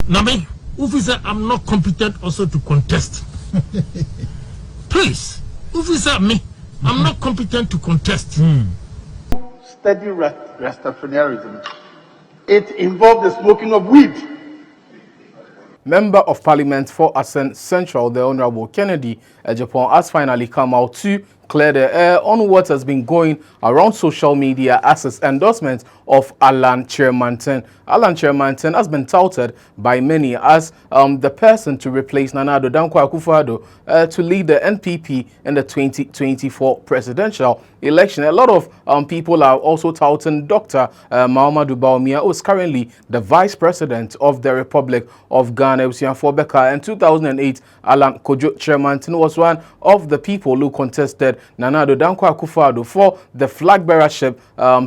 Name, officer, I'm not competent also to contest. Please, officer, me, I'm not competent to contest. Study Rastafarianism. It involved the smoking of weed. Member of Parliament for Ascent Central, the Honorable Kennedy Agyapong, has finally come out to clear the air on what has been going around social media as his endorsement of Alan Kyerematen. Alan Kyerematen has been touted by many as the person to replace Nana Addo Akufo-Addo to lead the NPP in the 2024 presidential election. A lot of people are also touting Dr. Mahamudu Bawumia, who is currently the Vice President of the Republic of Ghana. In 2008, Alan Kyerematen was one of the people who contested Nana Addo Akufo-Addo for the flag bearership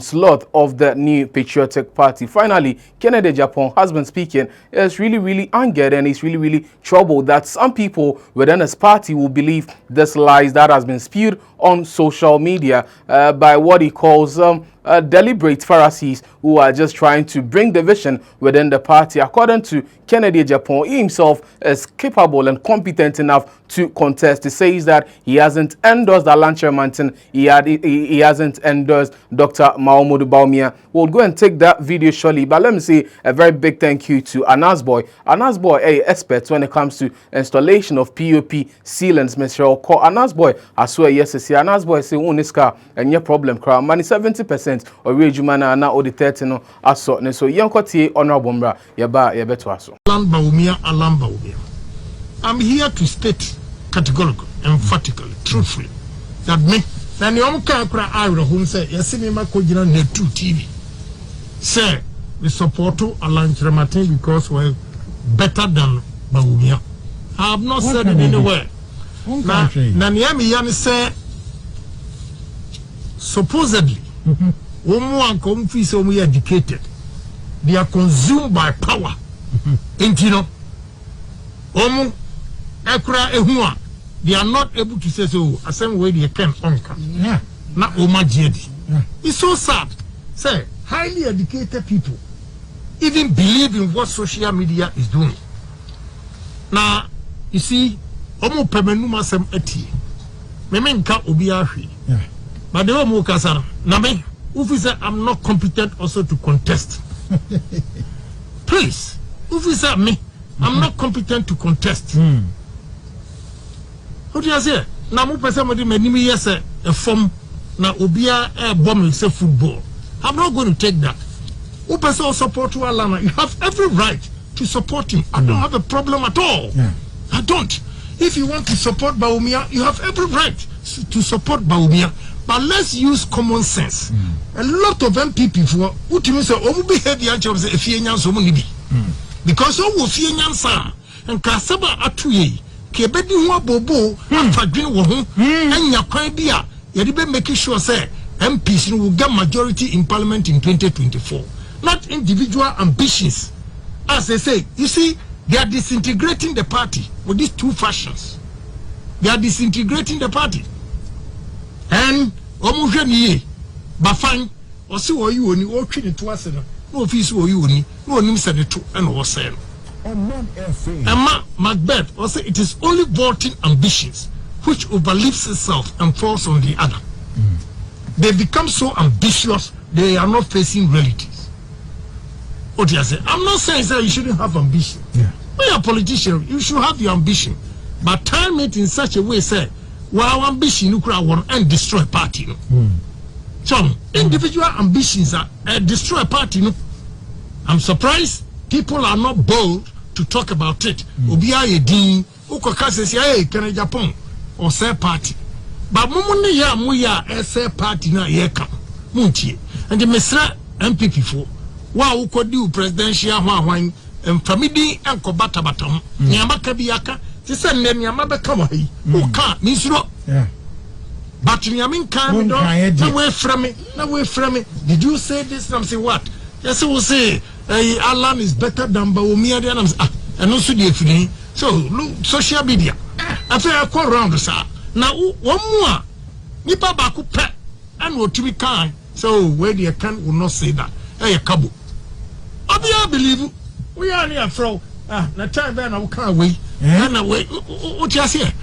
slot of the New Patriotic Party. Finally, Kennedy Agyapong has been speaking. Is really angered and is really troubled that some people within his party will believe this lies that has been spewed on social media by what he calls deliberate Pharisees who are just trying to bring division within the party. According to Kennedy Agyapong, he himself is capable and competent enough to contest. He says that he hasn't endorsed Alan Kyerematen, he hasn't endorsed Dr. Mahamudu Bawumia. We'll go and take that video shortly, but let me say a very big thank you to Anas Boy. Anas Boy, a expert when it comes to installation of POP sealants. Mr. Oko Anas Boy, I swear yes, Anas Boy say uniska and your problem crowd money 70% or Rejumana na or the 30 no aso. So Yankoti honorable mbra yaba to aso. Alan Bawumia. I'm here to state categorically, emphatically, truthfully that me na ni omka akra ayro hom say yesi me makogina na 2 TV say we support Alan Kyerematen because we're better than Bawumia. I have not said it anywhere. Na niami yani say supposedly woman come fi say we educated, they are consumed by power. Intino omu ekra ehua, they are not able to say so the same way they can onka na oma jedi. It's so sad. Say highly educated people even believe in what social media is doing. Now you see omu pemenuma sem eti meme nka obi ahwe but the omu kasara na me officer, I'm not competent also to contest. Please, officer, me, I'm not competent to contest. What do you say? Na mu person mo di menimi yes a form na obia a bomb say football. I'm not going to take that. Who person support Alana? You have every right to support him. I don't have a problem at all. I don't. If you want to support Bawumia, you have every right to support Bawumia. But let's use common sense. A lot of MPP for what you say, oh, behavior jobs if you so many because oh, if you and Kasaba Atuye, Kebedi Bobo, after green woman, and Yakwabia, you'll making sure say MPs will get majority in Parliament in 2024, not individual ambitions. As they say, you see, they are disintegrating the party with these two fashions. They are disintegrating the party. And Omuhani Bafang or see what you only or treat it to us. No fees or you only, no name said it to and was saying. Emma Macbeth or say it is only vaulting ambitions which overleaps itself and falls on the other. They become so ambitious, they are not facing realities. What do you say? I'm not saying that you shouldn't have ambition. When you're a politician, you should have your ambition. But time it in such a way, say, well, ambition, you want and destroy party. So, individual ambitions are destroy party. I'm surprised people are not bold to talk about it. Obia Yedin, Ukoka says, hey, Ken Agyapong, or say party. But Mumuni ya Muya, say party na yeka. Munchi. And the Mesra MPP for wow, could do presidential wine and family and Kobata Batam, Yamaka Biaka. They said, Yamaba Kawai, who can't miss rock. But Yamin can't no way from it, no way from it. Did you say this? And say what? Yes, I will say, Alan is better than Bawumia, and also the FD. So, look, social media. I feel I call around the sir. Now, one more. Nipa Baku pet and what to be kind. So, where the account will not say that. Hey, Kabu. I believe we are near throw. na time be na wo kan we na we o ti ase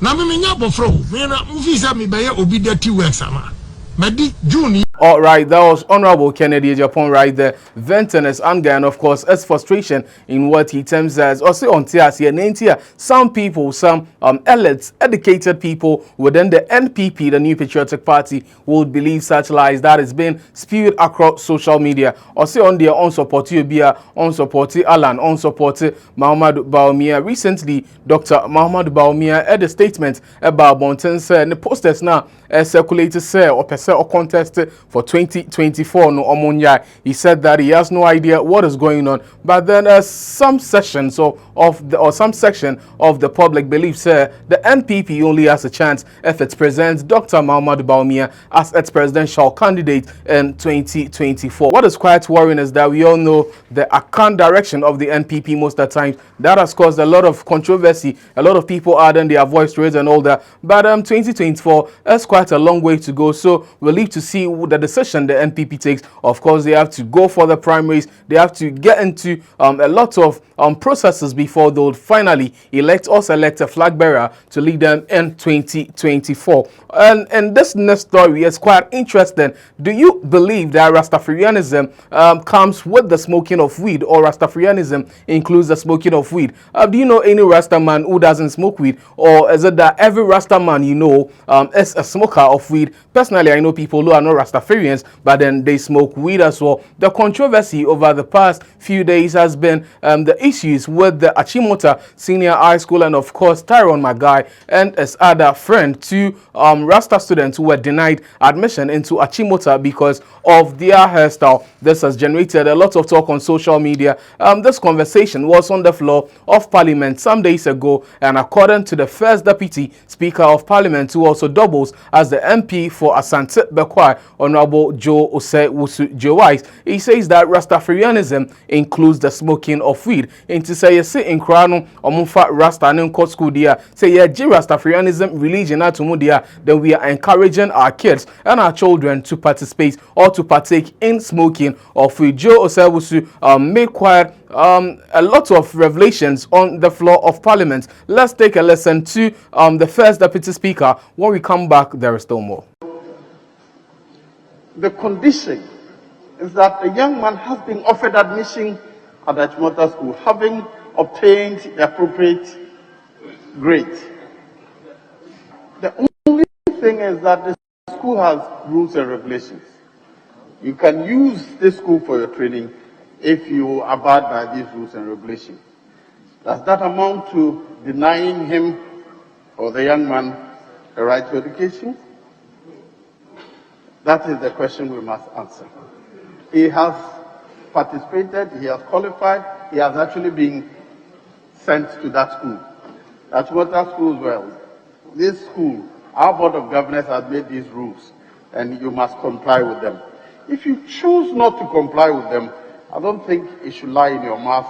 na me nya bofro me na mo fi sa me be ye obi dirty works ama medi June. All right, that was Honorable Kennedy Agyapong right there, venting his anger and, of course, his frustration in what he terms as, also on TRC, some people, some elites, educated people within the NPP, the New Patriotic Party, would believe such lies that is being spewed across social media. Also on their own support, Ubia, on support Alan, on support Mahamadou Bawumia. Recently, Dr. Mahamadou Bawumia had a statement about Bonten, and the posters now circulated, or per or contested for 2024 no omonya. He said that he has no idea what is going on, but then some sections some section of the public believes the NPP only has a chance if it presents Dr. Mahamadou Bawumia as its presidential candidate in 2024. What is quite worrying is that we all know the account direction of the NPP most of the time. That has caused a lot of controversy, a lot of people adding their voice to it and all that. But 2024 is quite a long way to go, so we'll leave to see the decision the NPP takes. Of course, they have to go for the primaries. They have to get into a lot of processes before they would finally elect or select a flag bearer to lead them in 2024. And this next story is quite interesting. Do you believe that Rastafarianism comes with the smoking of weed, or Rastafarianism includes the smoking of weed? Do you know any Rasta man who doesn't smoke weed, or is it that every Rasta man you know is a smoker of weed? Personally, I know people who are not Rastafarians, but then they smoke weed as well. The controversy over the past few days has been the issues with the Achimota Senior High School, and of course Tyrone Magai and his other friend, two Rasta students who were denied admission into Achimota because of their hairstyle. This has generated a lot of talk on social media. This conversation was on the floor of Parliament some days ago, and according to the first Deputy Speaker of Parliament, who also doubles as the MP for Asante Bekwai, Honorable Joe Osei Joe Wise, he says that Rastafarianism includes the smoking of weed. And to say, you see in Krano, Omufa Rasta and school there, say, yeah, Rastafarianism religion, then we are encouraging our kids and our children to participate or to partake in smoking of weed. Joe Osei made quite a lot of revelations on the floor of Parliament. Let's take a listen to the first Deputy Speaker. When we come back, there is still more. The condition is that the young man has been offered admission at Achimota School, having obtained the appropriate grade. The only thing is that the school has rules and regulations. You can use this school for your training if you abide by these rules and regulations. Does that amount to denying him or the young man a right to education? That is the question we must answer. He has participated, he has qualified, he has actually been sent to that school. Achimota School as well. This school, our Board of Governors has made these rules, and you must comply with them. If you choose not to comply with them, I don't think it should lie in your mouth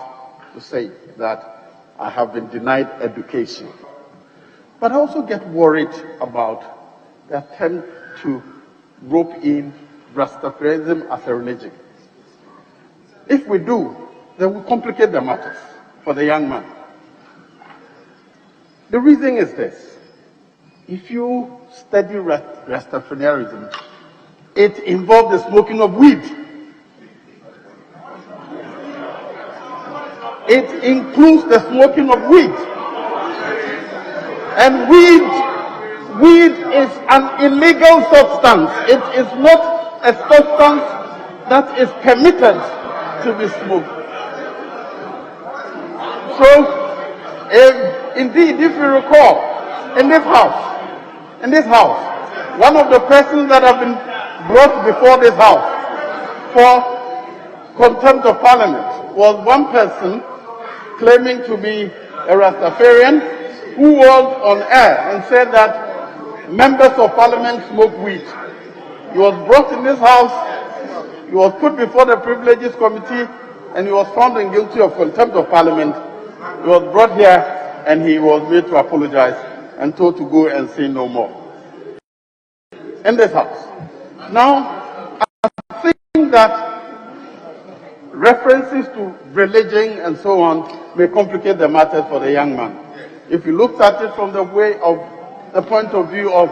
to say that I have been denied education. But I also get worried about the attempt to rope in Rastafarianism as a religion. If we do, then we complicate the matters for the young man. The reason is this. If you study Rastafarianism, it involves the smoking of weed. It includes the smoking of weed. And weed is an illegal substance. It is not a substance that is permitted to be smoked. So, indeed, if you recall, in this house, one of the persons that have been brought before this house for contempt of parliament was one person claiming to be a Rastafarian who was on air and said that members of parliament smoke weed. He was brought in this house, he was put before the privileges committee, and he was found guilty of contempt of parliament. He was brought here and he was made to apologize and told to go and say no more in this house. Now, I think that references to religion and so on may complicate the matters for the young man. If you looked at it from the point of view of,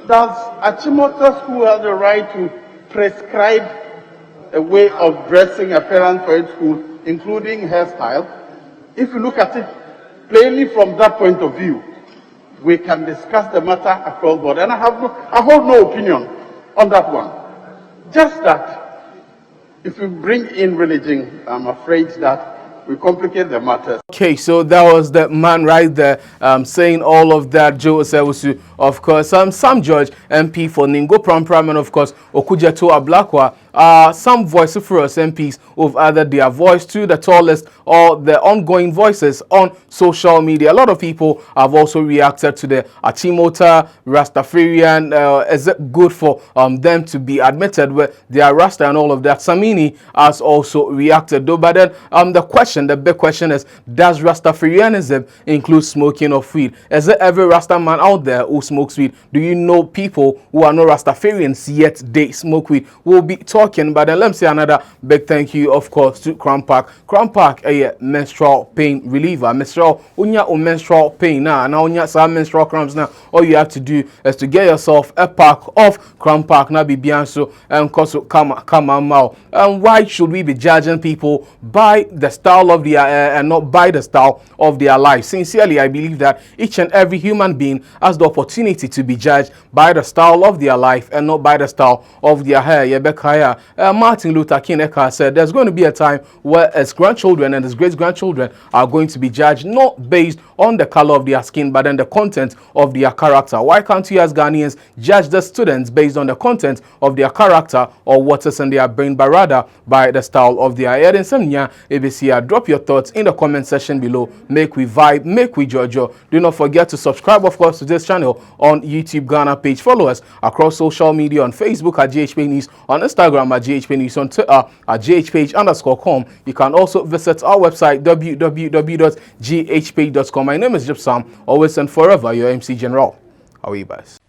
does Achimota School have the right to prescribe a way of dressing appearance for its school, including hairstyle? If you look at it plainly from that point of view, we can discuss the matter across board. And I hold no opinion on that one. Just that, if you bring in religion, I'm afraid that we complicate the matters. Okay, so that was the man right there saying all of that. Joe Osewusu, of course, Sam George, MP for Ningo Pram, and of course, Okujeto Ablakwa. Some vociferous MPs who've added their voice to the tallest or the ongoing voices on social media. A lot of people have also reacted to the Achimota Rastafarian. Is it good for them to be admitted with their Rasta and all of that? Samini has also reacted though. But then the big question is, does Rastafarianism include smoking of weed? Is there every Rasta man out there who smokes weed? Do you know people who are not Rastafarians yet they smoke weed? We'll be talking, but then let me say another big thank you, of course, to Crown Park. Crown Park, a menstrual pain reliever. Menstrual pain now. Now, some menstrual cramps now. All you have to do is to get yourself a pack of Crown Park. Now, be bianso and koso come out. And why should we be judging people by the style of their and not by the style of their life? Sincerely, I believe that each and every human being has the opportunity to be judged by the style of their life and not by the style of their hair. Martin Luther King Eka said there's going to be a time where his grandchildren and his great-grandchildren are going to be judged not based on the color of their skin but on the content of their character. Why can't you as Ghanaians judge the students based on the content of their character or what is in their brain, but rather by the style of their hair? Drop your thoughts in the comment section below. Make we vibe, make we judge. Do not forget to subscribe, of course, to this channel on YouTube Ghana page. Follow us across social media on Facebook at GHP News, on Instagram at GHP News, on Twitter at GHPage_com. You can also visit our website www.ghpage.com. My name is Gypsum, always and forever your MC General. How are you guys?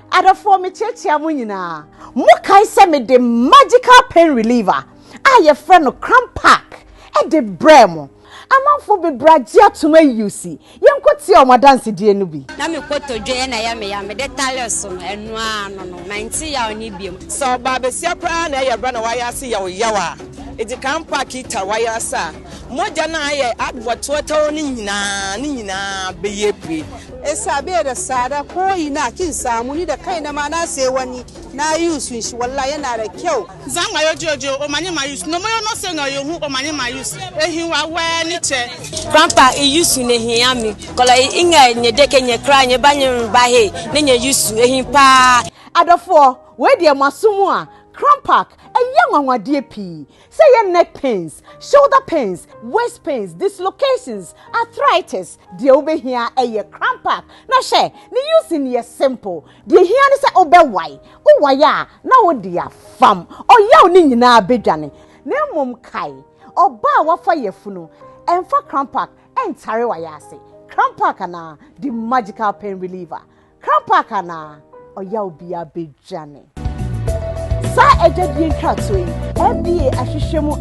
Adafo me chetia mu nyina mo kai se me the magical pain reliever aye friend no Crown Park e de bremo amanfo be brajia to me yusi yenkoti o madanse die no bi na me koto dwe na ya me de taleso enu ano no 90 ya oni biem so ba be sia pra na ya bra na waya se ya yawa edi Crown Park ita waya sa moja na ye adwoto to ni nyina be ye pre esa be da sada ko ina kin samu ni da kaina ma na sai wani na yusu shi wallahi yana da kyau zanga yo jojo o manye ma yusu no moyo no se na yo hu o manye ma yusu ehin wa wa ni che Crown Park e yusu ne hia mi kola inga nye deke nye kra nye banye ba he ne nye yusu ehin pa Adafo we de masumu a Crown Park eyanwanwade pi say your neck pains, shoulder pains, waist pains, dislocations, arthritis de obehia eye Crown Park na she ni using ye simple de hia ne say obewai o waya na wo de afam oyaw ni nyina abedwane na mom kai oba wafa yefunu emfa Crown Park entare waya ase Crown Park na the magical pain reliever Crown Park na oyaw bia bedwane sa ejadie nkratoyi ebie ahwehwemu